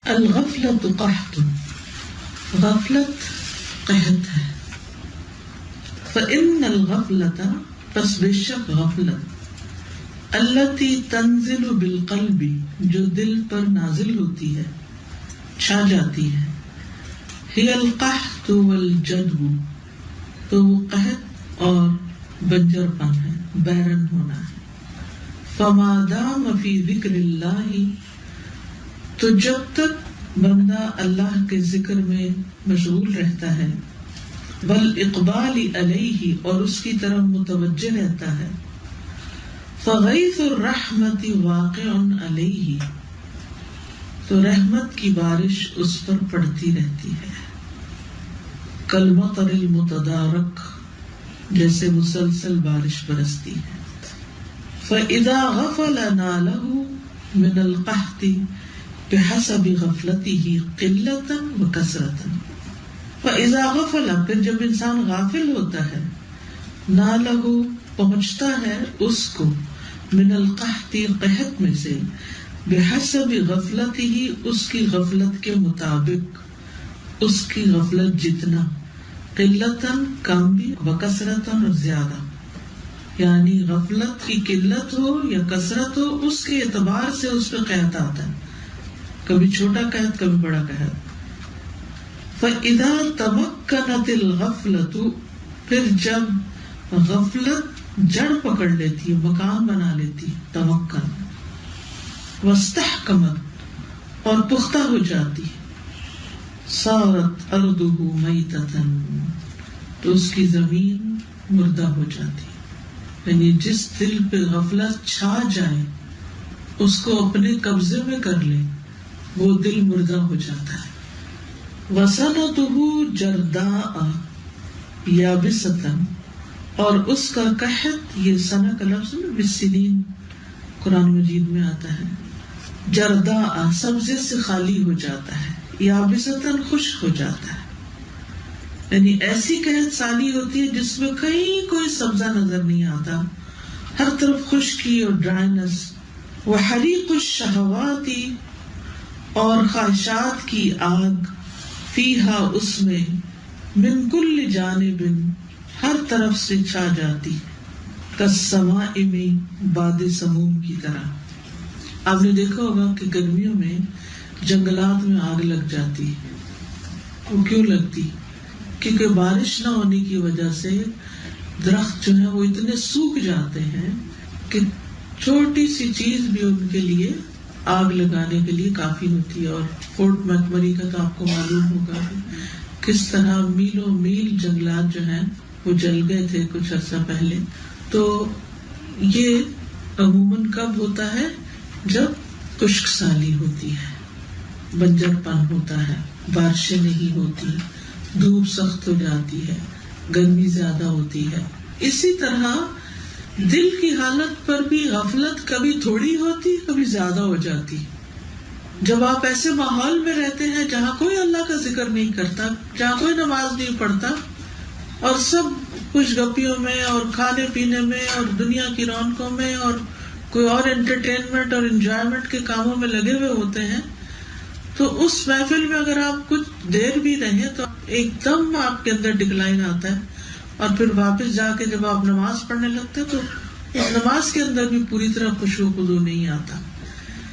الغفلۃ قحط، غفلت قحط ہے. فإن الغفلۃ، پس بے شک غفلت، التی تنزل بالقلب، جو دل پر نازل ہوتی ہے، چھا جاتی ہے، ہی القحط والجدب، تو وہ قحط اور بنجر پن ہے، بیرن ہونا ہے. فما دام فی ذکر اللہ، تو جب تک بندہ اللہ کے ذکر میں مشغول رہتا ہے، والاقبال علیہ، اور اس کی طرف متوجہ رہتا ہے، فغیث الرحمت واقع علیہ، تو رحمت کی بارش اس پر پڑتی رہتی ہے. کالمطر المتدارک، جیسے مسلسل بارش برستی ہے. فاذا غفل نالہ من القحط بحسب غفلته قلة وکثرة. فاذا غفل، پھر جب انسان غافل ہوتا ہے، نالہ، پہنچتا ہے اس کو، من القحط، قحط میں سے، بحسب غفلته، اس کی غفلت کے مطابق، اس کی غفلت جتنا، قلتاً، کم بھی، وکثرتاً، اور زیادہ. یعنی غفلت کی قلت ہو یا کثرت ہو، اس کے اعتبار سے اس پہ قحط آتا ہے، کبھی چھوٹا قحط، کبھی بڑا قحط. فَإِذَا تَمَكَّنَتِ الْغَفْلَةُ، پھر جب غفلت جڑ پکڑ لیتی ہے، مکان بنا لیتی، تمکن. وَاسْتَحْكَمَتْ، اور پختہ ہو جاتی، صَارَتْ أَرْضُهُ مَيْتَةً، تو اس کی زمین مردہ ہو جاتی. یعنی جس دل پہ غفلت چھا جائے، اس کو اپنے قبضے میں کر لے، وہ دل مردہ ہو جاتا ہے. وَسَنَتُهُ جَرْدَاءَ يَابِسَةً، اور اس کا قحط، یہ سنہ کا لفظ بالسنین قرآن مجید میں آتا ہے. جرداء، سبزے سے خالی ہو جاتا ہے، یابسۃً، خشک ہو جاتا ہے. یعنی ایسی قحط سالی ہوتی ہے جس میں کہیں کوئی سبزہ نظر نہیں آتا، ہر طرف خشکی اور ڈرائنس. وحریق الشہوات، اور خواہشات کی آگ، فیہا، اس میں، من کل جانب، ہر طرف سے چھا جاتی، کالسمائم، باد سموم کی طرح. آپ نے دیکھا ہوگا کہ گرمیوں میں جنگلات میں آگ لگ جاتی. وہ کیوں لگتی؟ کیونکہ بارش نہ ہونے کی وجہ سے درخت جو ہے وہ اتنے سوکھ جاتے ہیں کہ چھوٹی سی چیز بھی ان کے لیے آگ لگانے کے لیے کافی ہوتی ہے. اور فورٹ میکمری کا تو آپ کو معلوم ہوگا کس طرح میلوں میل جنگلات جو ہیں وہ جل گئے تھے کچھ عرصہ پہلے. تو یہ عموماً کب ہوتا ہے؟ جب خشک سالی ہوتی ہے، بنجر پن ہوتا ہے، بارشیں نہیں ہوتی، دھوپ سخت ہو جاتی ہے، گرمی زیادہ ہوتی ہے. اسی طرح دل کی حالت پر بھی غفلت کبھی تھوڑی ہوتی، کبھی زیادہ ہو جاتی. جب آپ ایسے ماحول میں رہتے ہیں جہاں کوئی اللہ کا ذکر نہیں کرتا، جہاں کوئی نماز نہیں پڑھتا، اور سب خوش گپیوں میں اور کھانے پینے میں اور دنیا کی رونقوں میں اور کوئی اور انٹرٹینمنٹ اور انجوائمنٹ کے کاموں میں لگے ہوئے ہوتے ہیں، تو اس محفل میں اگر آپ کچھ دیر بھی رہیں تو ایک دم آپ کے اندر ڈکلائن آتا ہے. اور پھر واپس جا کے جب آپ نماز پڑھنے لگتے ہیں تو اس نماز کے اندر بھی پوری طرح خشوع و خضوع نہیں آتا.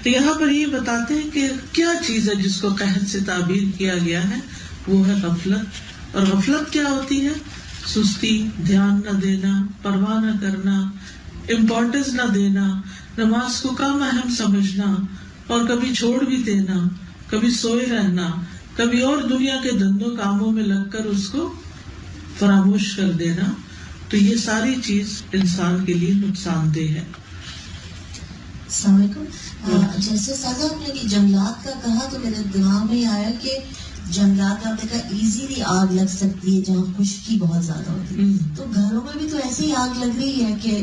تو یہاں پر یہ بتاتے ہیں کہ کیا چیز ہے جس کو قحط سے تعبیر کیا گیا ہے، وہ ہے غفلت. اور غفلت کیا ہوتی ہے؟ سستی، دھیان نہ دینا، پرواہ نہ کرنا، امپورٹنس نہ دینا، نماز کو کم اہم سمجھنا، اور کبھی چھوڑ بھی دینا، کبھی سوئے رہنا، کبھی اور دنیا کے دھندوں کاموں میں لگ کر اس کو فراموش کر دینا. تو یہ ساری چیز انسان کے لیے نقصان دہ ہے. السلام علیکم. جیسے سازا آپ نے جنگلات کا کہا تو میرے دماغ میں آیا کہ جنگلات آپ نے کہا ایزیلی آگ لگ سکتی ہے جہاں خشکی بہت زیادہ ہوتی ہے. تو گھروں میں بھی تو ایسی ہی آگ لگ رہی ہے کہ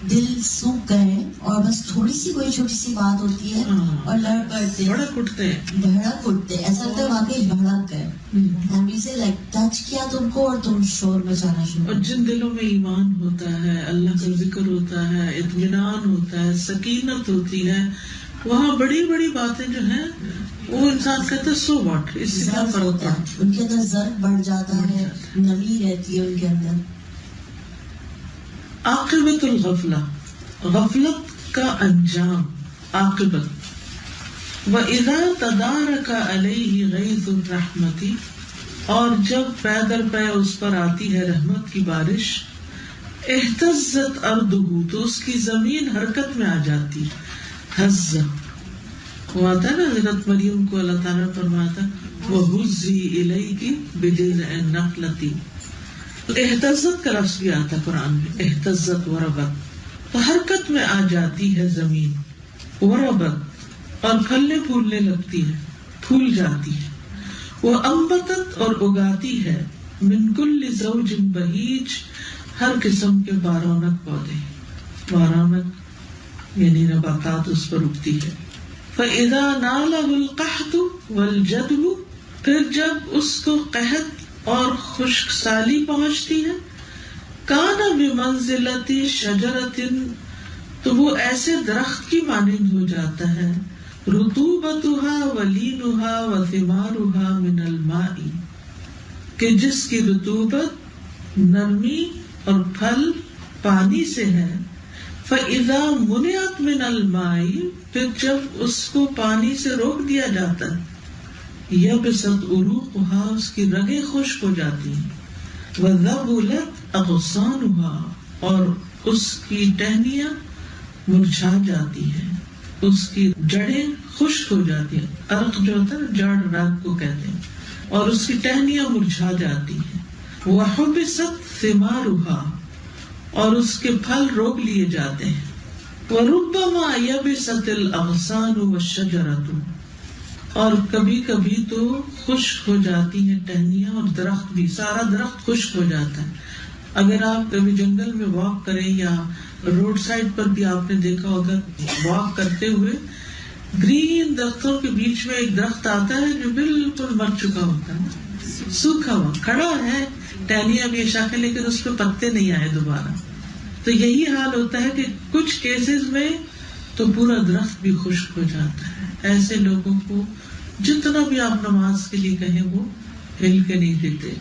دل سوکھ گئے اور بس تھوڑی سی کوئی چھوٹی سی بات ہوتی ہے اور لڑ پڑتے ہیں، بھڑک اٹھتے ہیں، ایسا لگتا ہے واقعی بھڑک گئے. ہم سے لائک ٹچ کیا تم کو اور تم شور مچانا شروع. اور جن دلوں میں ایمان ہوتا ہے، اللہ کا ذکر ہوتا ہے، اطمینان ہوتا ہے، سکینت ہوتی ہے، وہاں بڑی بڑی باتیں جو ہیں وہ انسان کہتا ہے سو واٹ، اس سے کیا فرق پڑتا ہے. ان کے اندر ضرب بڑھ جاتا ہے، نمی رہتی ہے ان کے اندر. عاقبت الغفلہ، غفلت کا انجام، عاقبت. وَإِذَا تَدَارَكَ عَلَيْهِ غَيْثُ الرَّحْمَةِ، اور جب پے در پے اس پر آتی ہے رحمت کی بارش، اہتزت ارضہ، تو اس کی زمین حرکت میں آ جاتی. حز وہ آتا ہے نا، حضرت مریم کو اللہ تعالیٰ نے فرمایا تھا وَهُزِّي إِلَيْكِ بِجِذْعِ النَّخْلَةِ. اہتزت کا لفظ بھی آتا قرآن میں، اہتزت وربت، تو حرکت میں آ جاتی ہے زمین. وربت، اور پھلنے پھولنے لگتی ہے، پھول جاتی ہے. وہ انبتت، اور اگاتی ہے، من کل زوج بہیج، ہر قسم کے بارونق پودے. بارونق یعنی نباتات اس پر اگتی ہے. فَإِذَا نَالَهُ الْقَحْطُ وَالْجَدْبُ، پھر جب اس کو قحط اور خشک سالی پہنچتی ہے، كَانَ بِمَنزِلَةِ شَجَرَةٍ، تو وہ ایسے درخت کی مانند ہو جاتا ہے، رطوبتها ولینها وثمارها من الماء، کہ جس کی رطوبت، نرمی اور پھل پانی سے ہے. فَإِذَا مُنِعَتْ مِنَ الْمَاءِ، پھر جب اس کو پانی سے روک دیا جاتا ہے، يَبْسَتْ عُرُوقُهَا، اس کی رگیں خشک ہو جاتی ہیں. وَذَبُلَتْ أَغْصَانُهَا، اور اس کی ٹہنیاں مرجھا جاتی ہیں، اس کی جڑیں خشک ہو جاتی ہیں. عرق جو ہوتا ہے جڑ، رگ کو کہتے ہیں، اور اس کی ٹہنیاں مرجھا جاتی ہیں. وَحُبِسَتْ ثِمَارُهَا، اور اس کے پھل روک لیے جاتے ہیں. وَرُبَّمَا يَبِسَتِ الْأَغْصَانُ وَالشَّجَرَةُ، اور کبھی کبھی تو خشک ہو جاتی ہیں ٹہنیاں اور درخت بھی، سارا درخت خشک ہو جاتا ہے. اگر آپ کبھی جنگل میں واک کریں یا روڈ سائڈ پر بھی آپ نے دیکھا ہوگا، واک کرتے ہوئے گرین درختوں کے بیچ میں ایک درخت آتا ہے جو بالکل مر چکا ہوتا ہے، سوکھا ہوا کھڑا ہے، ٹہنیاں بھی شاخیں، لیکن اس پہ پتے نہیں آئے دوبارہ. تو یہی حال ہوتا ہے کہ کچھ کیسز میں تو پورا درخت بھی خشک ہو جاتا ہے. ایسے لوگوں کو جتنا بھی آپ نماز کے لیے کہیں وہ ہل کے نہیں دیتے.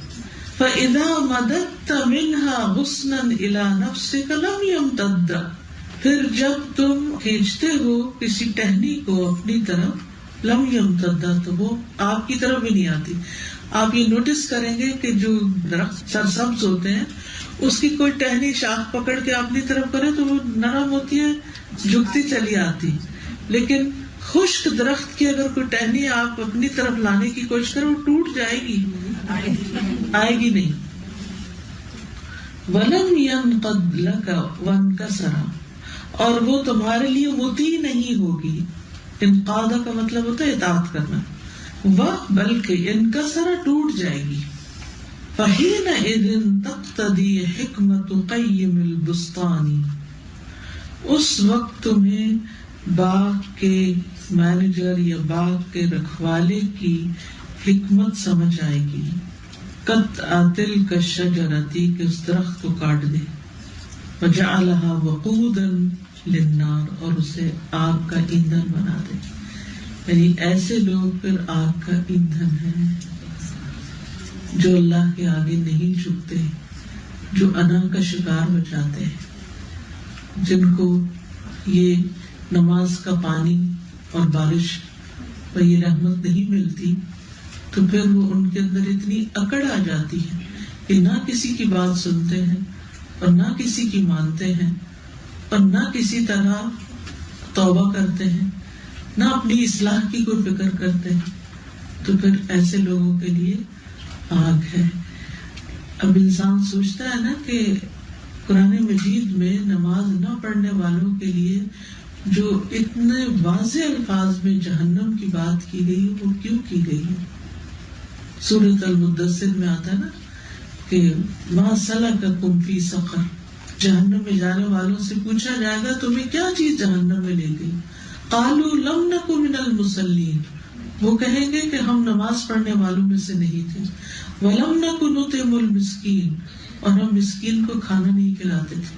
فَإِذَا مَدَدْتَ مِنْهَا غُصْنًا إِلَى نَفْسِكَ لَمْ يَمْتَدَّ، پھر جب تم کھینچتے ہو کسی ٹہنی کو اپنی طرف، لم يمتد، تو وہ آپ کی طرف بھی نہیں آتی. آپ یہ نوٹس کریں گے کہ جو درخت سرسبز ہوتے ہیں، اس کی کوئی ٹہنی شاخ پکڑ کے اپنی طرف کرے تو وہ نرم ہوتی ہے، جھکتی چلی آتی. لیکن خشک درخت کی اگر کوئی ٹہنی آپ اپنی طرف لانے کی کوشش کریں، وہ ٹوٹ جائے گی، آئے گی نہیں. وَلَمْ يَنْقَدْ لَكَ وَانْكَسَرَ، اور وہ تمہارے لیے مطیع نہیں ہوگی. انقاد کا مطلب ہوتا ہے اطاعت کرنا، وہ بلکہ انکسر، ٹوٹ جائے گی. فَحِينَئِذٍ تَقْتَضِي حِكْمَةُ قَيِّمِ الْبُسْطَانِ، اس وقت تمہیں باغ کے مینیجر یا باغ کے رکھوالے کی حکمت سمجھ آئے گی. قطع تلک الشجرۃ، کہ اس درخت کو کاٹ دے. وجعلها وقودا للنار، اور اسے آگ کا ایندھن بنا دے. یعنی ایسے لوگ پھر آگ کا ایندھن ہیں جو اللہ کے آگے نہیں جھکتے، جو انا کا شکار ہو جاتے ہیں، جن کو یہ نماز کا پانی اور بارش اور یہ رحمت نہیں ملتی، تو پھر وہ ان کے اندر اتنی اکڑ آ جاتی ہے کہ نہ کسی کی بات سنتے ہیں اور نہ کسی کی مانتے ہیں اور نہ کسی طرح توبہ کرتے ہیں، نہ اپنی اصلاح کی کوئی فکر کرتے ہیں. تو پھر ایسے لوگوں کے لیے آگ ہے. اب انسان سوچتا ہے نا کہ قرآن مجید میں نماز نہ پڑھنے والوں کے لیے جو اتنے واضح الفاظ میں جہنم کی بات کی گئی، وہ کیوں کی گئی ہے؟ سورۃ المدثر میں آتا ہے نا کہ ما سلککم فی سقر، جہنم میں جانے والوں سے پوچھا جائے گا تمہیں کیا چیز جہنم میں لے گئی؟ قالوا لم نک من المصلین، وہ کہیں گے کہ ہم نماز پڑھنے والوں میں سے نہیں تھے. ولم نک نطعم المسکین، اور ہم مسکین کو کھانا نہیں کھلاتے تھے.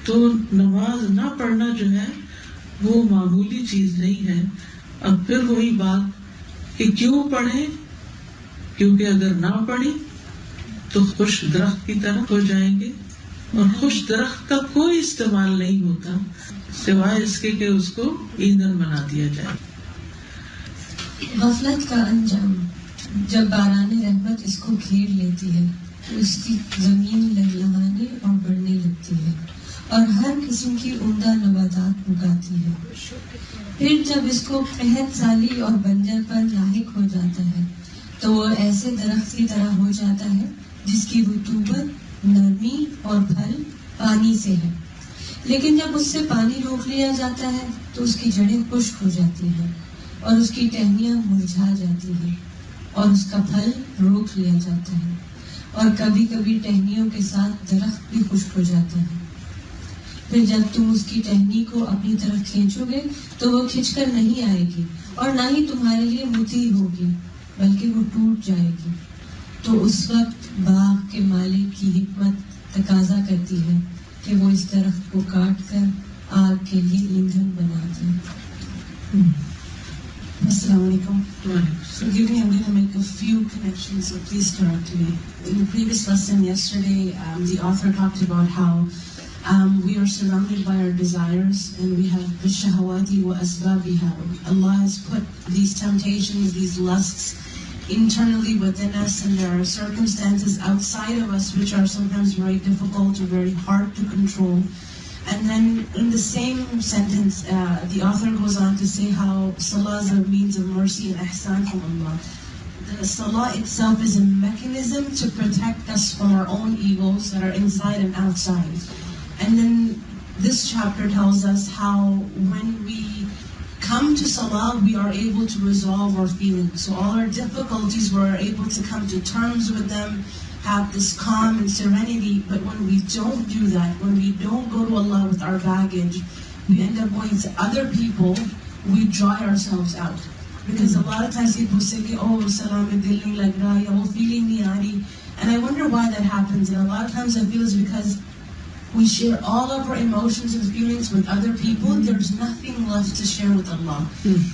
تو نماز نہ پڑھنا جو ہے وہ معمولی چیز نہیں ہے. اب پھر وہی بات کہ کیوں پڑھیں؟ کیونکہ اگر نہ پڑھی تو خوش درخت کی طرح ہو جائیں گے، اور خوش درخت کا کوئی استعمال نہیں ہوتا سوائے اس کے کہ اس کو ایندھن بنا دیا جائے. غفلت کا انجام، جب باران رحمت اس کو گھیر لیتی ہے تو اس کی زمین لہلہانے اور بڑھنے لگتی ہے اور ہر قسم کی عمدہ نباتات اگاتی ہے. پھر جب اس کو قحط سالی اور بنجر پر لاحق ہو جاتا ہے تو وہ ایسے درخت کی طرح ہو جاتا ہے جس کی رطوبت، نرمی اور پھل پانی سے ہے. لیکن جب اس سے پانی روک لیا جاتا ہے تو اس کی جڑیں خشک ہو جاتی ہیں اور اس کی ٹہنیاں مرجھا جاتی ہیں اور اس کا پھل روک لیا جاتا ہے، اور کبھی کبھی ٹہنیوں کے ساتھ درخت بھی خشک ہو جاتا ہے. پھر جب تم اس کی ٹہنی کو اپنی طرف کھینچو گے تو وہ کھنچ کر نہیں آئے گی اور نہ ہی تمہارے لیے مطیع ہوگی بلکہ وہ ٹوٹ جائے گی. تو اس وقت باغ کے مالک کی حکمت تقاضا کرتی ہے کہ وہ اس درخت کو کاٹ کر آگ کے لیے ایندھن بنا دے. Assalamu alaikum. Forgive me, I'm going to make a few connections, so please correct me. In the previous lesson yesterday, the author talked about how we are surrounded by our desires and we have bishahawati wa asbabiha. Allah has put these temptations, these lusts internally within us, and there are circumstances outside of us which are sometimes very difficult or very hard to control. And then in the same sentence, the author goes on to say how salah is a means of mercy and ihsan from Allah. The salah itself is a mechanism to protect us from our own egos that are inside and outside. And then this chapter tells us how when we come to salah, we are able to resolve our feelings. So all our difficulties, we're able to come to terms with them, have this calm and serenity. But when we don't do that, when we don't go to Allah with our baggage, we end up going to other people, we dry ourselves out. Because a lot of times people say, oh, salam mein dil nahi lag raha, ya wo feeling nahi aa rahi. And I wonder why that happens. And a lot of times I feel it's because we share all of our emotions and feelings with other people. There's nothing left to share with Allah.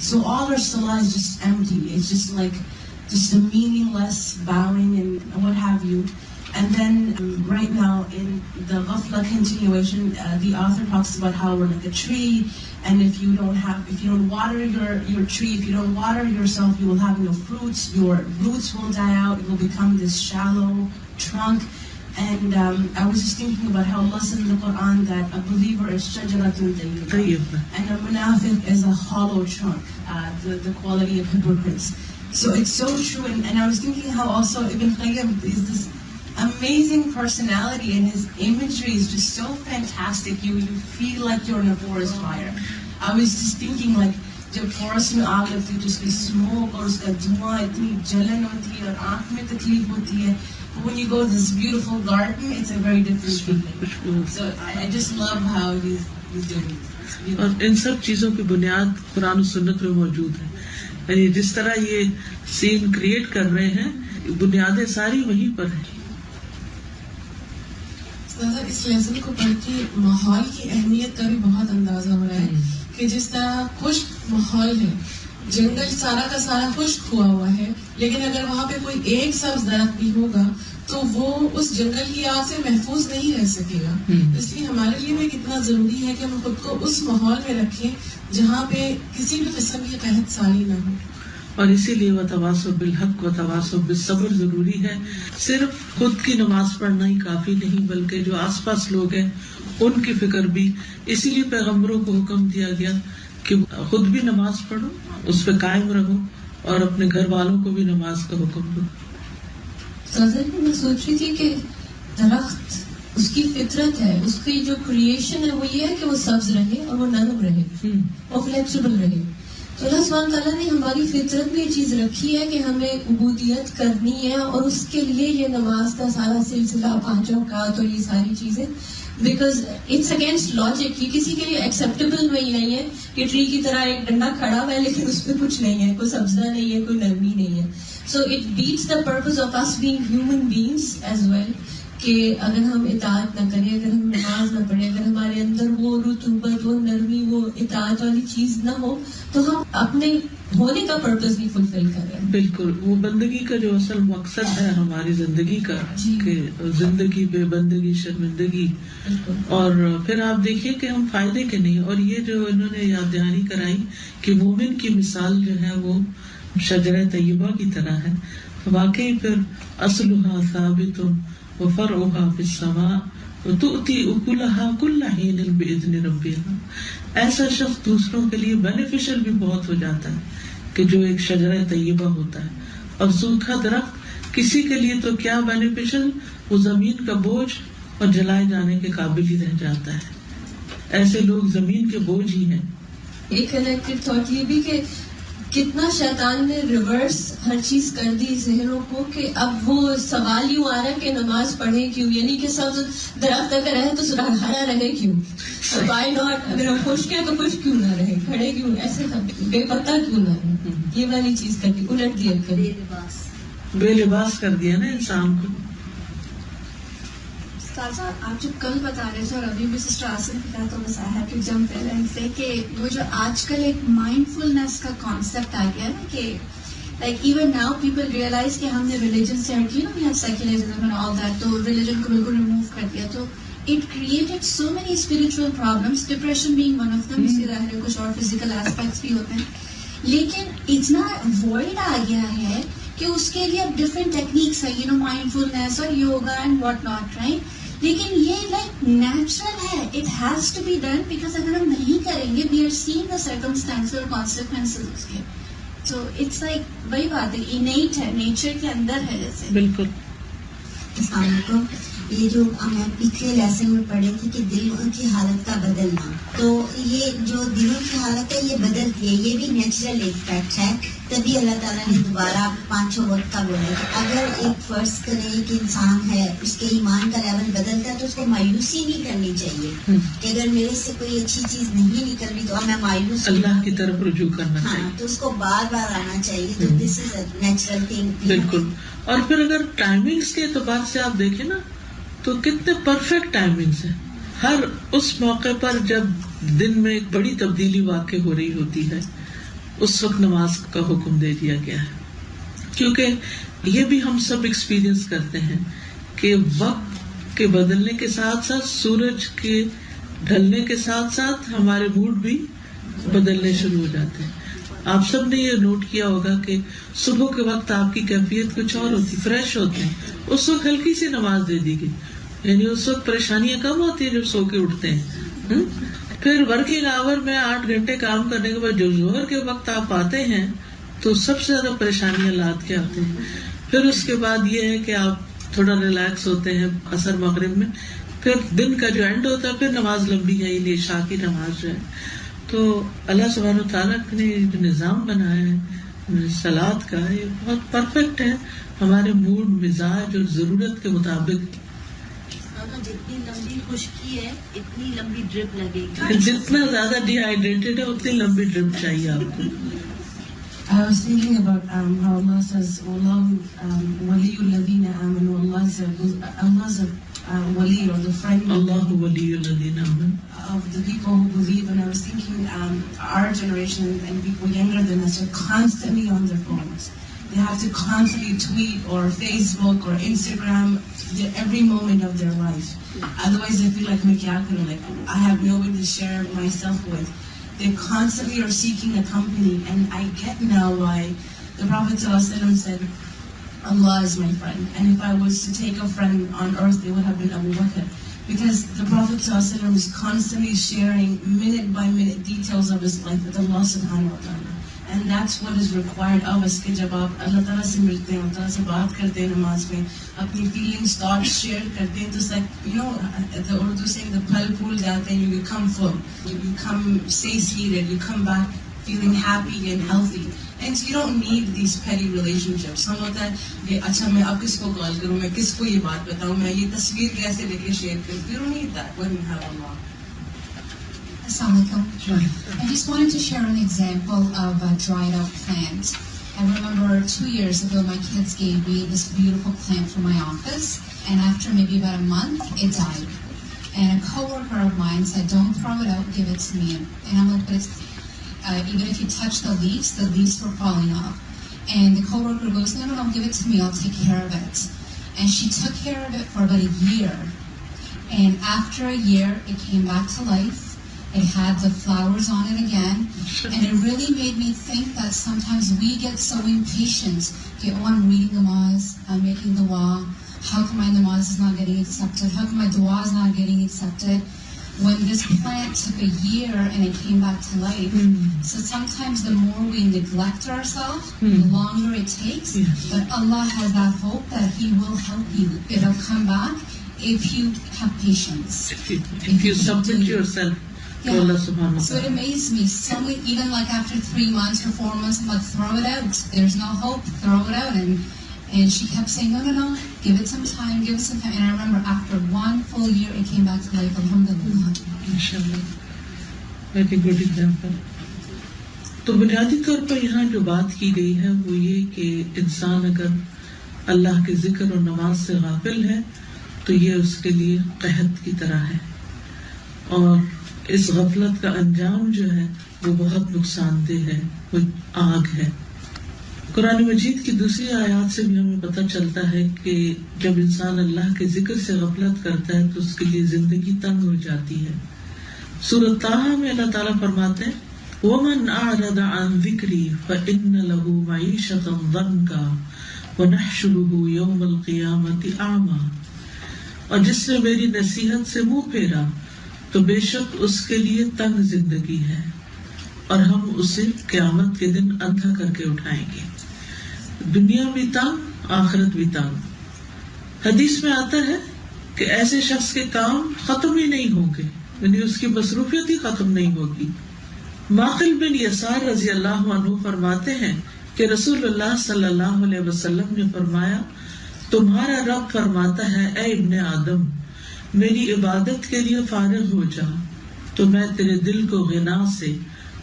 So all our salah is just empty. It's just like just a meaningless bowing and what have you. And then right now in the ghafla continuation, the author talks about how we're like a tree, and if you don't water your tree, if you don't water yourself, you will have no fruits. Your roots will die out. You will become this shallow trunk. And I was just thinking about how Allah said in the Quran that a believer is shajaratun tayyibah, and a munafiq is a hollow trunk, the quality of hypocrites. So it's so true, and I was thinking how also Ibn Qayyim is this amazing personality, and his imagery is just so fantastic. You feel like you're in a forest fire. I was just thinking like جب forest میں آگ لگتی ہے تو اس کی smoke اور اس کا دھواں اتنی جلن ہوتی ہے اور آنکھ میں تکلیف ہوتی ہے. When you go to this beautiful garden, it's a very different feeling. So I just love how he's doing it. اور ان سب چیزوں کی بنیاد قرآن و سنت میں موجود ہے. یعنی جس طرح یہ سین کریٹ کر رہے ہیں بنیادیں ساری وہیں پر ہیں. اس لیسن کو پڑھ کے ماحول کی اہمیت کا بھی بہت اندازہ ہو رہا ہے کہ جس طرح خشک ماحول ہے، جنگل سارا کا سارا خشک ہوا ہے، لیکن اگر وہاں پہ کوئی ایک سبز درخت بھی ہوگا تو وہ اس جنگل کی آگ سے محفوظ نہیں رہ سکے گا. اس لیے ہمارے لیے بھی کتنا ضروری ہے کہ ہم خود کو اس ماحول میں رکھیں جہاں پہ کسی بھی قسم کی قحط سالی نہ ہو. اور اسی لیے وتواصوا بالحق وتواصوا بالصبر ضروری ہے. صرف خود کی نماز پڑھنا ہی کافی نہیں، بلکہ جو آس پاس لوگ ہیں ان کی فکر بھی. اسی لیے پیغمبروں کو حکم دیا گیا کہ خود بھی نماز پڑھو، اس پہ قائم رہو، اور اپنے گھر والوں کو بھی نماز کا حکم دو. میں سوچ رہی تھی کہ درخت اس کی فطرت ہے، اس کی جو کریشن ہے وہ یہ ہے کہ وہ سبز رہے اور وہ نرم رہے اور فلیکسیبل رہے. تو اللہ سبحانہ تعالیٰ نے ہماری فطرت میں یہ چیز رکھی ہے کہ ہمیں عبودیت کرنی ہے، اور اس کے لیے یہ نماز کا سارا سلسلہ، 5 اوقات اور یہ ساری چیزیں، بیکاز اٹس اگینسٹ لاجک. یہ کسی کے لیے ایکسیپٹیبل میں ہی نہیں ہے کہ ٹری کی طرح ایک ڈنڈا کھڑا ہوا ہے لیکن اس پہ کچھ نہیں ہے، کوئی سبزہ نہیں ہے، کوئی نرمی نہیں ہے. So it beats the purpose of us being human beings as well. کہ اگر ہم اطاعت نہ کریں, اگر ہم نماز نہ پڑھیں, اگر ہمارے اندر وہ رطوبت, وہ نرمی, وہ اطاعت والی چیز نہ ہو تو ہم اپنے ہونے کا پرپز نہیں فلفل کر رہے ہیں. بالکل, وہ بندگی کا جو اصل مقصد ہے ہماری زندگی کا, کہ زندگی بے بندگی شرمندگی. اور پھر آپ دیکھیے کہ ہم فائدے کے نہیں. اور یہ جو انہوں نے یاد دہانی کرائی کہ مومن کی مثال جو ہے وہ شجرہ طیبہ کی طرح ہے. واقعی پھر اصلها ثابت وفرعها في السماء وتؤتي اكلها كل حين باذن ربها. ایسا شخص دوسروں کے لیے بینیفیشل بھی بہت ہو جاتا ہے کہ جو ایک شجرہ طیبہ ہوتا ہے. اور سوکھا درخت کسی کے لیے تو کیا بینیفیشل, وہ زمین کا بوجھ اور جلائے جانے کے قابل ہی رہ جاتا ہے. ایسے لوگ زمین کے بوجھ ہی ہیں. ایک کنیکٹڈ تھاٹ یہ بھی کہ کتنا شیطان نے ریورس ہر چیز کر دی ذہنوں کو, کہ اب وہ سوال یوں آ رہا ہے کہ نماز پڑھیں کیوں, یعنی کہ سب درخت اگر رہے تو ہرا رہے کیوں, وائی ناٹ, اگر ہم خشک ہیں تو خشک کیوں نہ رہے, کھڑے کیوں, ایسے بے پتہ کیوں نہ رہے. یہ والی چیز کر دی, الٹ دیا, کبھی بے لباس کر دیا نا انسان کو. آپ جو کل بتا رہے تھے اور ابھی بھی سسٹر آسم نے کہا, تو بس آئی ہیو ٹو جمپ ان سے کہ وہ جو آج کل ایک مائنڈ فلنس کا کانسیپٹ آ گیا نا, کہ like even now people realise کہ ہم نے ریلیجن سے ہٹ کی نا, we have secularism and all that, تو ریلیجن کو بالکل ریموو کر دیا, تو it created so many spiritual problems, depression being one of them, اس کے ظاہر کچھ اور فزیکل ایسپیکٹس بھی ہوتے ہیں. لیکن اتنا وائڈ آ گیا ہے کہ اس کے لیے اب ڈفرینٹ ٹیکنیکس ہے, یو نو مائنڈ فلنس اور yoga and what not, right. لیکن یہ لائک نیچرل ہے, it has to be done, because اگر ہم نہیں کریں گے we are seeing the circumstances اور کانسیکوینسز اس کے. تو اٹس لائک وہی بات ہے, انیٹ ہے, نیچر کے اندر ہے جیسے. بالکل. السلام علیکم. یہ جو ہمیں پچھلے لیسن میں پڑھے تھے کہ دلوں کی حالت کا بدلنا, تو یہ جو دلوں کی حالت ہے یہ بدلتی ہے, یہ بھی نیچرل ایک فیکٹ ہے. تبھی اللہ تعالیٰ نے دوبارہ 5 وقت کا بولا کہ اگر ایک فرض کرے کہ انسان ہے, اس کے ایمان کا لیول بدلتا ہے, تو اس کو مایوسی نہیں کرنی چاہیے کہ اگر میرے سے کوئی اچھی چیز نہیں نکل رہی تو میں مایوس, اللہ کی طرف رجوع کرنا چاہیے. ہاں, تو اس کو بار بار آنا چاہیے. تو دس از اے نیچرل تھنگ. بالکل. اور پھر اگر ٹائمنگز کے اعتبار سے آپ دیکھیں نا, تو کتنے پرفیکٹ ٹائمنگز ہیں. ہر اس موقع پر جب دن میں ایک بڑی تبدیلی واقع ہو رہی ہوتی ہے, اس وقت نماز کا حکم دے دیا گیا ہے. کیونکہ یہ بھی ہم سب ایکسپیرئنس کرتے ہیں کہ وقت کے بدلنے کے ساتھ ساتھ, سورج کے ڈھلنے کے ساتھ ساتھ ہمارے موڈ بھی بدلنے شروع ہو جاتے ہیں. آپ سب نے یہ نوٹ کیا ہوگا کہ صبح کے وقت آپ کی کیفیت کچھ اور ہوتی, فریش ہوتی ہے, اس وقت ہلکی سی نماز دے دی گئی, یعنی اس وقت پریشانیاں کم ہوتی ہیں جب سو کے اٹھتے ہیں. پھر ورکنگ آور میں 8 گھنٹے کام کرنے کے بعد جو ظہر کے وقت آپ آتے ہیں تو سب سے زیادہ پریشانیاں لاد کے آتے ہیں. پھر اس کے بعد یہ ہے کہ آپ تھوڑا ریلیکس ہوتے ہیں عصر مغرب میں. پھر دن کا جو اینڈ ہوتا ہے, پھر نماز لمبی ہے, یہ عشاء کی نماز جو ہے. تو اللہ سبحانہ وتعالیٰ نے جو نظام بنایا ہے صلاۃ کا, یہ بہت پرفیکٹ ہے ہمارے موڈ, مزاج اور ضرورت کے مطابق. جتنی لمبی خشکی ہے اتنی لمبی ڈرپ لگے گی, جتنا زیادہ ڈی ہائیڈریٹڈ ہے اتنی لمبی ڈرپ چاہیے آپ کو. I was thinking about how Allah says, "Wallahu waliyul ladina amanu." Allah's a wali, or the friend. Allahu waliyul ladina amanu. Of the people who believe, and I was thinking, our generation and people younger than us are constantly on their phones. They have to constantly tweet or Facebook or Instagram every moment of their life. Otherwise, they feel like, "Main kya karu?" Like, I have nobody to share myself with. They constantly are seeking a company, and I get now why the Prophet ﷺ said, "Allah is my friend." And if I was to take a friend on earth, it would have been Abu Bakr, because the Prophet ﷺ is constantly sharing minute by minute details of his life with Allah Subhanahu wa Taala. And that's what is required of us کہ جب آپ اللہ تعالیٰ سے ملتے ہیں, اللہ تعالیٰ سے بات کرتے ہیں نماز میں, اپنی فیلنگس تھاٹس شیئر کرتے ہیں, تو it's like, you know, the Urdu saying, the پھل پھول جاتے ہیں, you become full, you become satiated, you come back feeling happy and healthy. And you don't need these petty relationships. ہم ہوتا ہے کہ اچھا میں اب کس کو کال کروں, میں کس کو یہ بات بتاؤں, میں یہ تصویر کیسے لے کے شیئر کروں. You don't need that when you have Allah. Assalamualaikum. I just wanted to share an example of a dried up plant. I remember 2 years ago, my kids gave me this beautiful plant for my office, and after maybe about a month, it died. And a coworker of mine said, "Don't throw it out, give it to me." And I'm like, "But it's, even if you touch the leaves were falling off." And the coworker goes, No, give it to me, I'll take care of it. And she took care of it for about a year. And after a year, it came back to life. It had the flowers on it again. And it really made me think that sometimes we get so impatient. Okay, I'm reading namaz, I'm making dua. How come my namaz is not getting accepted? How come my dua is not getting accepted? When this plant took a year and it came back to life. So sometimes the more we neglect ourselves, the longer it takes. But Allah has that hope that He will help you. It'll come back if you have patience. If you submit yourself to Allah subhanahu wa So it ta'ala. amazed me. So even like after 3 months or 4 months, I'm like, throw it out. There's no hope. Throw it out. And she kept saying, no, give it some time, give it some time. And I remember after 1 full year, it came back to life, alhamdulillah. Inshallah. Very good example. تو بنیادی طور پر یہاں جو بات کی گئی ہے وہ یہ کہ انسان اگر اللہ کے ذکر اور نماز سے غافل ہے تو یہ اس کے لیے قحط کی طرح ہے، اور اس غفلت کا انجام جو ہے وہ بہت نقصان دہ ہے، وہ آگ ہے۔ قرآن مجید کی دوسری آیات سے بھی ہمیں پتہ چلتا ہے کہ جب انسان اللہ کے ذکر سے غفلت کرتا ہے تو اس کے لیے زندگی تنگ ہو جاتی ہے۔ سورۃ طٰہٰ میں اللہ تعالیٰ فرماتے ہیں وَمَنْ أَعْرَضَ عَنْ ذِكْرِي فَإِنَّ لَهُ مَعِيشَةً ضَنْكًا وَنَحْشُرُهُ يَوْمَ الْقِيَامَةِ أَعْمَىٰ، اور جس نے میری نصیحت سے منہ پھیرا تو بے شک اس کے لیے تنگ زندگی ہے، اور ہم اسے قیامت کے دن اندھا کر کے اٹھائیں گے۔ دنیا بھی تنگ، آخرت بھی تنگ۔ حدیث میں آتا ہے کہ ایسے شخص کے کام ختم ہی نہیں ہوں گے، یعنی اس کی مصروفیت ہی ختم نہیں ہوگی۔ معقل بن یسار رضی اللہ عنہ فرماتے ہیں کہ رسول اللہ صلی اللہ علیہ وسلم نے فرمایا تمہارا رب فرماتا ہے اے ابن آدم میری عبادت کے لیے فارغ ہو جا تو میں تیرے دل کو غنا سے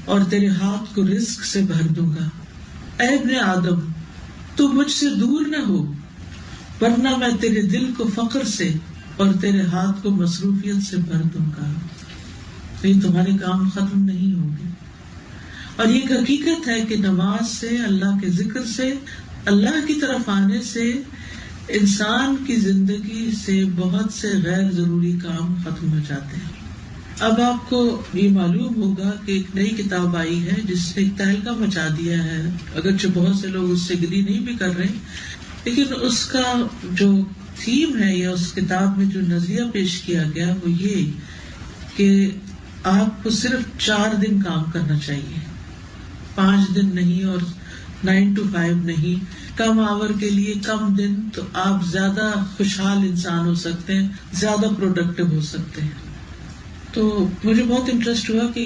اور تیرے ہاتھ کو رزق سے بھر دوں گا۔ اے ابن آدم تو مجھ سے دور نہ ہو ورنہ میں تیرے دل کو فقر سے اور تیرے ہاتھ کو مصروفیت سے بھر دوں گا۔ یہ تمہارے کام ختم نہیں ہوں گے۔ اور یہ حقیقت ہے کہ نماز سے، اللہ کے ذکر سے، اللہ کی طرف آنے سے انسان کی زندگی سے بہت سے غیر ضروری کام ختم ہو جاتے ہیں۔ اب آپ کو یہ معلوم ہوگا کہ ایک نئی کتاب آئی ہے جس نے ایک تہلکہ مچا دیا ہے، اگرچہ بہت سے لوگ اس سے گری نہیں بھی کر رہے، لیکن اس کا جو تھیم ہے یا اس کتاب میں جو نظریہ پیش کیا گیا وہ یہ کہ آپ کو صرف 4 دن کام کرنا چاہیے، 5 دن نہیں، اور 9 to 5 نہیں، کم آور کے لیے کم دن، تو آپ زیادہ خوشحال انسان ہو سکتے ہیں، زیادہ پروڈکٹیو ہو سکتے ہیں۔ تو مجھے بہت انٹرسٹ ہوا کہ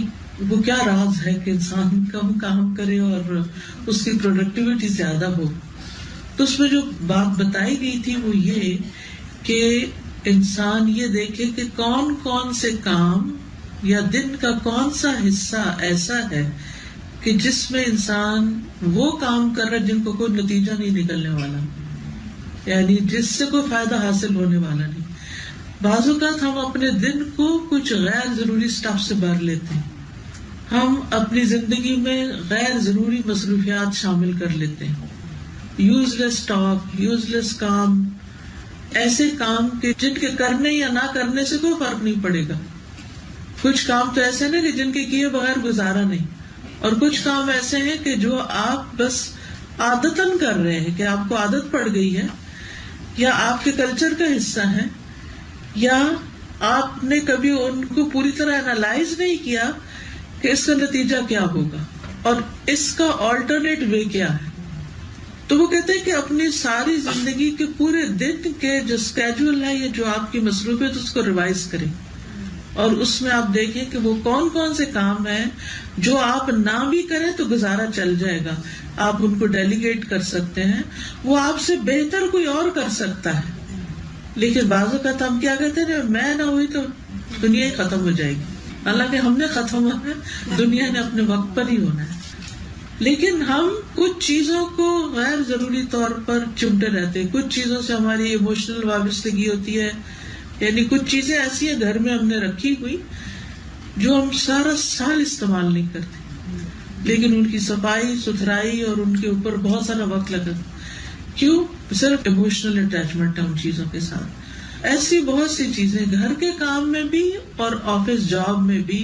وہ کیا راز ہے کہ انسان کم کام کرے اور اس کی پروڈکٹیوٹی زیادہ ہو۔ تو اس میں جو بات بتائی گئی تھی وہ یہ کہ انسان یہ دیکھے کہ کون کون سے کام یا دن کا کون سا حصہ ایسا ہے کہ جس میں انسان وہ کام کر رہا ہے جن کو کوئی نتیجہ نہیں نکلنے والا، یعنی جس سے کوئی فائدہ حاصل ہونے والا نہیں۔ بعض اوقات ہم اپنے دن کو کچھ غیر ضروری سٹف سے بھر لیتے ہیں، ہم اپنی زندگی میں غیر ضروری مصروفیات شامل کر لیتے ہیں، یوز لیس ٹاک، یوز لیس کام، ایسے کام کے جن کے کرنے یا نہ کرنے سے کوئی فرق نہیں پڑے گا۔ کچھ کام تو ایسے ہیں کہ جن کے کیے بغیر گزارا نہیں، اور کچھ کام ایسے ہیں کہ جو آپ بس عادتاً کر رہے ہیں، کہ آپ کو عادت پڑ گئی ہے یا آپ کے کلچر کا حصہ ہے، یا آپ نے کبھی ان کو پوری طرح انالائز نہیں کیا کہ اس کا نتیجہ کیا ہوگا اور اس کا آلٹرنیٹ وے کیا ہے۔ تو وہ کہتے ہیں کہ اپنی ساری زندگی کے پورے دن کے جو اسکیجول ہے یا جو آپ کی مصروفیت اس کو ریوائز کریں، اور اس میں آپ دیکھیں کہ وہ کون کون سے کام ہیں جو آپ نہ بھی کریں تو گزارا چل جائے گا، آپ ان کو ڈیلیگیٹ کر سکتے ہیں، وہ آپ سے بہتر کوئی اور کر سکتا ہے۔ لیکن بعض اوقات ہم کیا کہتے ہیں میں نہ ہوئی تو دنیا ہی ختم ہو جائے گی، حالانکہ ہم نے ختم ہونا ہے، دنیا نے اپنے وقت پر ہی ہونا ہے۔ لیکن ہم کچھ چیزوں کو غیر ضروری طور پر چمٹے رہتے ہیں. کچھ چیزوں سے ہماری ایموشنل وابستگی ہوتی ہے, یعنی کچھ چیزیں ایسی ہیں گھر میں ہم نے رکھی ہوئی جو ہم سارا سال استعمال نہیں کرتے, لیکن ان کی صفائی ستھرائی اور ان کے اوپر بہت سارا وقت لگا. کیوں؟ صرف ایموشنل اٹیچمنٹ ہے ان چیزوں کے ساتھ. ایسی بہت سی چیزیں گھر کے کام میں بھی اور آفس جاب میں بھی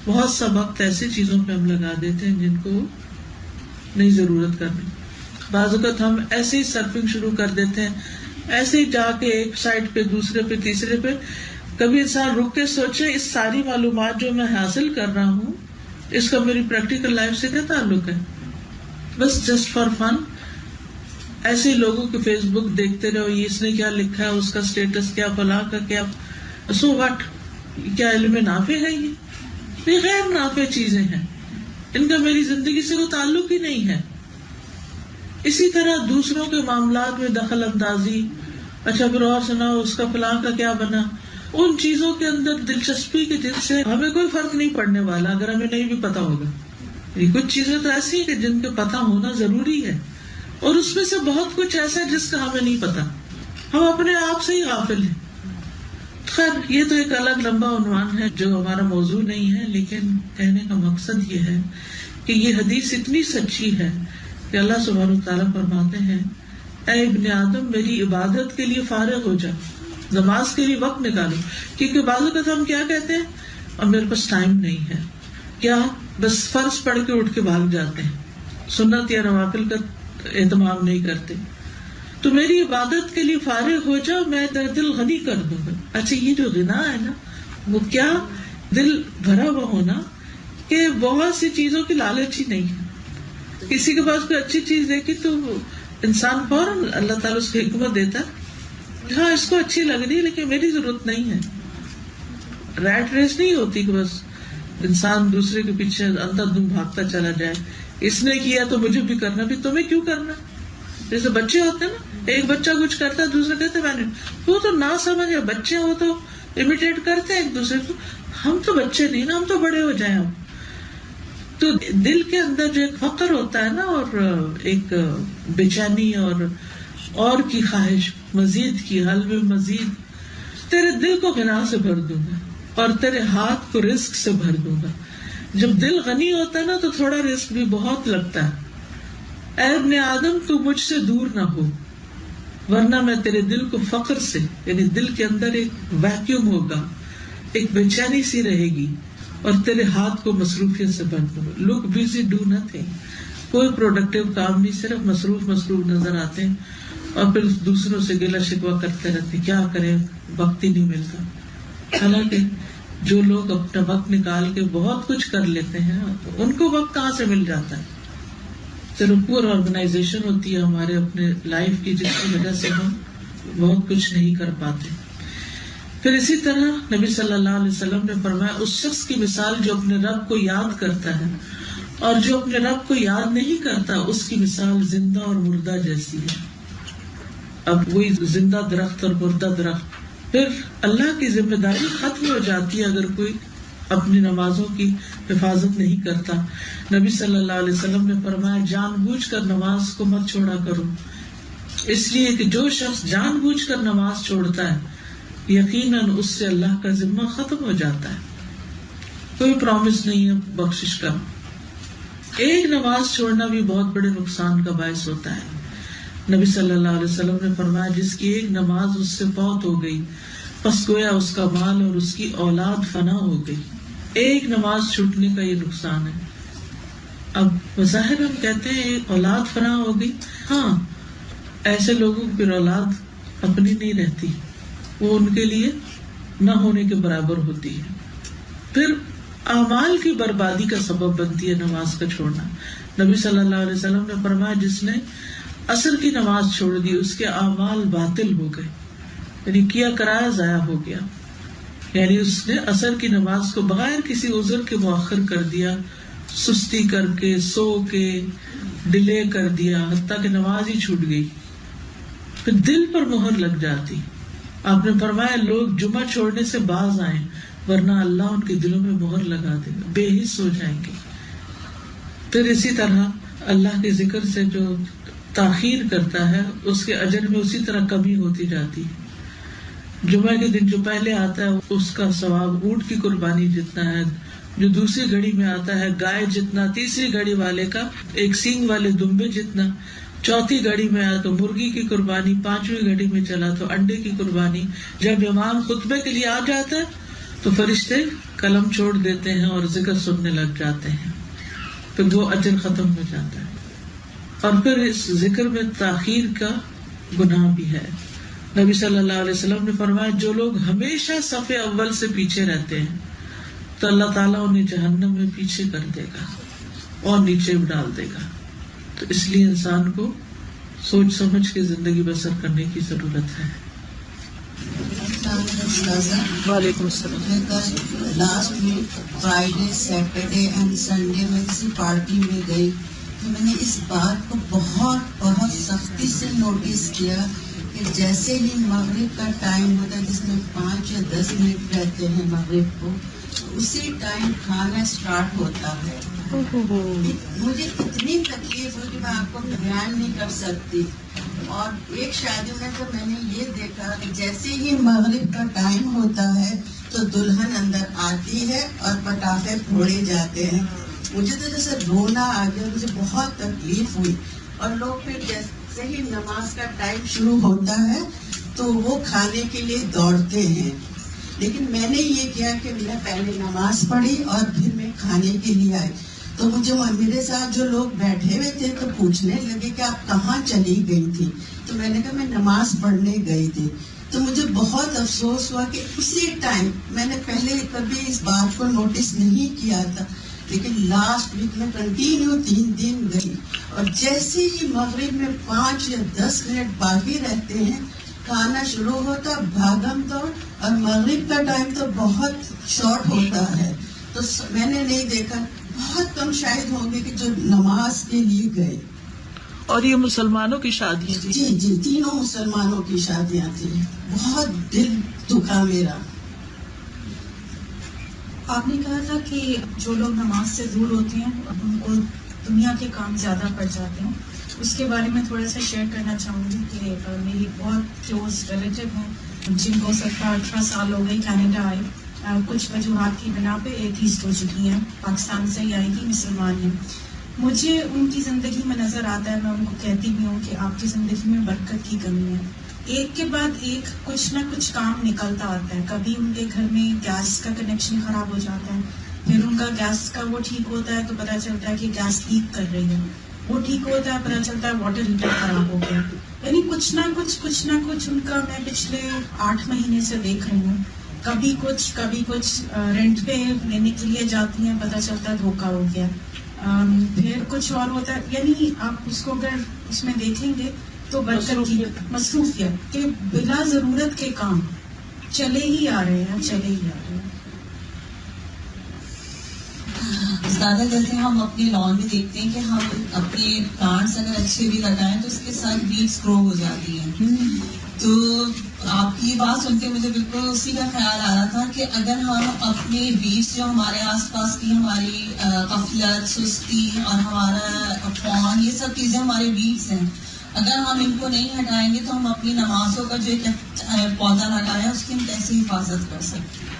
بہت سا وقت ایسی چیزوں پہ ہم لگا دیتے ہیں جن کو نہیں ضرورت کرنی. بعض اوقات ہم ایسے ہی سرفنگ شروع کر دیتے ہیں, ایسے ہی جا کے ایک سائٹ پہ دوسرے پہ تیسرے پہ. کبھی انسان رک کے سوچے اس ساری معلومات جو میں حاصل کر رہا ہوں اس کا میری پریکٹیکل لائف سے کیا تعلق ہے؟ بس جسٹ فار فن ایسے ہی لوگوں کے فیس بک دیکھتے رہو, یہ اس نے کیا لکھا ہے, اس کا اسٹیٹس کیا, فلاں کا کیا, سو واٹ, کیا علم نافع ہے؟ یہ غیر نافع چیزیں ہیں, ان کا میری زندگی سے کوئی تعلق ہی نہیں ہے. اسی طرح دوسروں کے معاملات میں دخل اندازی, اچھا پھر اور سناؤ اس کا فلاں کا کیا بنا, ان چیزوں کے اندر دلچسپی کے جن سے ہمیں کوئی فرق نہیں پڑنے والا اگر ہمیں نہیں بھی پتا ہوگا. کچھ چیزیں تو ایسی ہیں کہ جن کے پتا ہونا ضروری ہے, اور اس میں سے بہت کچھ ایسا ہے جس کا ہمیں نہیں پتا, ہم اپنے آپ سے ہی غافل ہیں. خیر یہ تو ایک الگ لمبا عنوان ہے جو ہمارا موضوع نہیں ہے, لیکن کہنے کا مقصد یہ ہے کہ یہ حدیث اتنی سچی ہے کہ اللہ سبحانہ وتعالیٰ فرماتے ہیں اے ابن آدم میری عبادت کے لیے فارغ ہو جا, نماز کے لیے وقت نکالو. کیونکہ بعض اوقات ہم کیا کہتے ہیں, اب میرے پاس ٹائم نہیں ہے, کیا بس فرض پڑھ کے اٹھ کے بھاگ جاتے ہیں, سنت یا نوافل کا اہتمام نہیں کرتے. تو میری عبادت کے لیے فارغ ہو جا, میں تیرا دل غنی کر دوں گا. اچھا یہ جو غنا ہے نا, وہ کیا دل بھرا ہوا ہونا کہ بہت سی چیزوں کی لالچ ہی نہیں ہے. کسی کے پاس کوئی اچھی چیز دیکھی تو انسان فوراً اللہ تعالیٰ اس کو حکمت دیتا ہے, ہاں اس کو اچھی لگ رہی ہے لیکن میری ضرورت نہیں ہے. ریٹ ریس نہیں ہوتی کہ بس انسان دوسرے کے پیچھے اندر دم بھاگتا چلا جائے, اس نے کیا تو مجھے بھی کرنا, بھی تمہیں کیوں کرنا. جیسے بچے ہوتے ہیں نا, ایک بچہ کچھ کرتا ہے دوسرا کہتے میں نے, وہ تو نہ سمجھ, بچے وہ تو امیٹیٹ کرتے ہیں ایک دوسرے کو. ہم تو بچے نہیں نا, ہم تو بڑے ہو جائیں. ہم تو دل کے اندر جو ایک فخر ہوتا ہے نا, اور ایک بے چینی اور کی خواہش مزید کی, حل میں مزید, تیرے دل کو غنا سے بھر دوں گا اور تیرے ہاتھ کو رزق سے بھر دوں گا. جب دل غنی ہوتا ہے نا تو تھوڑا رزق بھی بہت لگتا ہے. اے ابن آدم تو مجھ سے دور نہ ہو, ورنہ میں تیرے دل کو فقر سے, یعنی دل کے اندر ایک ویکیوم ہوگا, ایک بے چینی سی رہے گی, اور تیرے ہاتھ کو مصروفیت سے بھر دوں گا. لک بزی ڈو نتھنگ, کوئی پروڈکٹیو کام نہیں, صرف مصروف نظر آتے ہیں, اور پھر دوسروں سے گلا شکوہ کرتے رہتے, کیا کریں وقت ہی نہیں ملتا. حالانکہ جو لوگ اپنا وقت نکال کے بہت کچھ کر لیتے ہیں ان کو وقت کہاں سے مل جاتا ہے. چلو پور آرگنائزیشن ہوتی ہے ہمارے اپنے لائف کی, جس کی وجہ سے ہم بہت کچھ نہیں کر پاتے. پھر اسی طرح نبی صلی اللہ علیہ وسلم نے فرمایا اس شخص کی مثال جو اپنے رب کو یاد کرتا ہے اور جو اپنے رب کو یاد نہیں کرتا, اس کی مثال زندہ اور مردہ جیسی ہے. اب وہی زندہ درخت اور مردہ درخت, پھر اللہ کی ذمہ داری ختم ہو جاتی ہے اگر کوئی اپنی نمازوں کی حفاظت نہیں کرتا. نبی صلی اللہ علیہ وسلم نے فرمایا جان بوجھ کر نماز کو مت چھوڑا کرو, اس لیے کہ جو شخص جان بوجھ کر نماز چھوڑتا ہے یقیناً اس سے اللہ کا ذمہ ختم ہو جاتا ہے, کوئی پرومس نہیں ہے بخشش کا. ایک نماز چھوڑنا بھی بہت بڑے نقصان کا باعث ہوتا ہے. نبی صلی اللہ علیہ وسلم نے فرمایا جس کی ایک نماز اس سے فوت ہو گئی پس گویا اس کا مال اور اس کی اولاد فنا ہو گئی. ایک نماز چھوٹنے کا یہ نقصان ہے. اب بظاہر ہم کہتے ہیں اولاد فنا ہو گئی, ہاں ایسے لوگوں کی پھر اولاد اپنی نہیں رہتی, وہ ان کے لیے نہ ہونے کے برابر ہوتی ہے. پھر اعمال کی بربادی کا سبب بنتی ہے نماز کا چھوڑنا. نبی صلی اللہ علیہ وسلم نے فرمایا جس نے عصر کی نماز چھوڑ دی اس کے اعمال باطل ہو گئے, یعنی کیا کرایا ضائع ہو گیا. یعنی اس نے عصر کی نماز کو بغیر کسی عذر کے مؤخر کر دیا, سستی کر کے, سو کے ڈیلے کر دیا, حتیٰ کہ نماز ہی چھوٹ گئی. پھر دل پر مہر لگ جاتی. آپ نے فرمایا لوگ جمعہ چھوڑنے سے باز آئیں ورنہ اللہ ان کے دلوں میں مہر لگا دے گا, بے حس ہو جائیں گے. پھر اسی طرح اللہ کے ذکر سے جو تاخیر کرتا ہے اس کے اجر میں اسی طرح کمی ہوتی جاتی ہے. جمعہ کے دن جو پہلے آتا ہے اس کا ثواب اونٹ کی قربانی جتنا ہے، جو دوسری گھڑی میں آتا ہے گائے جتنا، تیسری گھڑی والے کا ایک سینگ والے دمبے جتنا، چوتھی گھڑی میں آیا تو مرغی کی قربانی، پانچویں گھڑی میں چلا تو انڈے کی قربانی. جب امام خطبے کے لیے آ جاتا ہے تو فرشتے قلم چھوڑ دیتے ہیں اور ذکر سننے لگ جاتے ہیں، پھر وہ اجر ختم ہو جاتا ہے. اور پھر اس ذکر میں تاخیر کا گناہ بھی ہے. نبی صلی اللہ علیہ وسلم نے فرمایا جو لوگ ہمیشہ صف اول سے پیچھے رہتے ہیں تو اللہ تعالیٰ انہیں جہنم میں پیچھے کر دے گا اور نیچے ڈال دے گا. تو اس لیے انسان کو سوچ سمجھ کے زندگی بسر کرنے کی ضرورت ہے. وعلیکم السلام. Last week Friday Saturday and Sunday میں کسی پارٹی میں گئی تو میں نے اس بات کو بہت سختی سے نوٹس کیا کہ جیسے ہی مغرب کا ٹائم ہوتا ہے جس میں 5 یا 10 منٹ رہتے ہیں مغرب کو، اسی ٹائم کھانا اسٹارٹ ہوتا ہے. مجھے اتنی تکلیف ہوئی کہ میں آپ کو بیان نہیں کر سکتی. اور ایک شادی میں تو میں نے یہ دیکھا کہ جیسے ہی مغرب کا ٹائم ہوتا ہے تو دلہن اندر آتی ہے اور پٹاخے پھوڑے جاتے ہیں. مجھے تو جیسے رونا آ گیا، مجھے بہت تکلیف ہوئی. اور لوگ پھر جیسے ہی نماز کا ٹائم شروع ہوتا ہے تو وہ کھانے کے لیے دوڑتے ہیں. لیکن میں نے یہ کیا کہ میں پہلے نماز پڑھی اور پھر میں کھانے کے لیے آئی. تو مجھے میرے ساتھ جو لوگ بیٹھے ہوئے تھے تو پوچھنے لگے کہ آپ کہاں چلی گئی تھی. تو میں نے کہا میں نماز پڑھنے گئی تھی. تو مجھے بہت افسوس ہوا کہ اسی ٹائم، میں نے پہلے کبھی اس بات کو نوٹس نہیں کیا تھا، لیکن لاسٹ ویک میں کنٹینیو 3 دن گئی اور جیسے ہی مغرب میں 5 یا 10 منٹ باقی رہتے ہیں کھانا شروع ہوتا، بھاگم دوڑ. اور مغرب کا ٹائم تو بہت شارٹ ہوتا ہے. تو میں نے نہیں دیکھا، بہت کم شاید ہوں گے کہ جو نماز کے لیے گئے. اور یہ مسلمانوں کی شادیاں تھی؟ جی تینوں مسلمانوں کی شادیاں تھیں. بہت دل دکھا میرا. آپ نے کہا تھا کہ جو لوگ نماز سے دور ہوتے ہیں ان کو دنیا کے کام زیادہ پڑ جاتے ہیں. اس کے بارے میں تھوڑا سا شیئر کرنا چاہوں گی کہ میری بہت کلوز ریلیٹیو ہیں جن کو 17-18 سال ہو گئے کینیڈا آئے. کچھ وجوہات کی بنا پہ ایتھیسٹ ہو چکی ہیں، پاکستان سے ہی آئی تھی، مسلمان ہیں. مجھے ان کی زندگی میں نظر آتا ہے، میں ان کو کہتی بھی ہوں کہ آپ کی زندگی میں برکت کی کمی ہے. ایک کے بعد ایک کچھ نہ کچھ کام نکلتا آتا ہے. کبھی ان کے گھر میں گیس کا کنیکشن خراب ہو جاتا ہے، پھر ان کا گیس کا وہ ٹھیک ہوتا ہے تو پتہ چلتا ہے کہ گیس لیک کر رہی ہے. وہ ٹھیک ہوتا ہے، پتہ چلتا ہے واٹر ہیٹر خراب ہو گیا. یعنی کچھ نہ کچھ ان کا میں پچھلے 8 مہینے سے دیکھ رہی ہوں. کبھی کچھ رینٹ پہ لینے کے لیے جاتی ہیں، پتہ چلتا ہے دھوکہ ہو گیا. پھر کچھ اور ہوتا ہے. یعنی آپ اس کو اگر اس میں دیکھیں گے تو برکت کی مصروفیت کہ بلا ضرورت کے کام چلے ہی آ رہے ہیں. زیادہ کرتے ہم اپنے لان میں دیکھتے ہیں کہ ہم اپنے پلانٹس اگر اچھے بھی لگائیں تو اس کے ساتھ بیٹس گرو ہو جاتی ہیں. تو آپ کی یہ بات سن کے مجھے بالکل اسی کا خیال آ رہا تھا کہ اگر ہم اپنے بیٹس جو ہمارے آس پاس کی ہماری غفلت، سستی اور ہمارا فون، یہ سب چیزیں ہمارے بیٹس ہیں، اگر ہم ان کو نہیں ہٹائیں گے تو ہم اپنی نمازوں کا جو ایک پودا لگایا اس کی ہم کیسے حفاظت کر سکتے ہیں.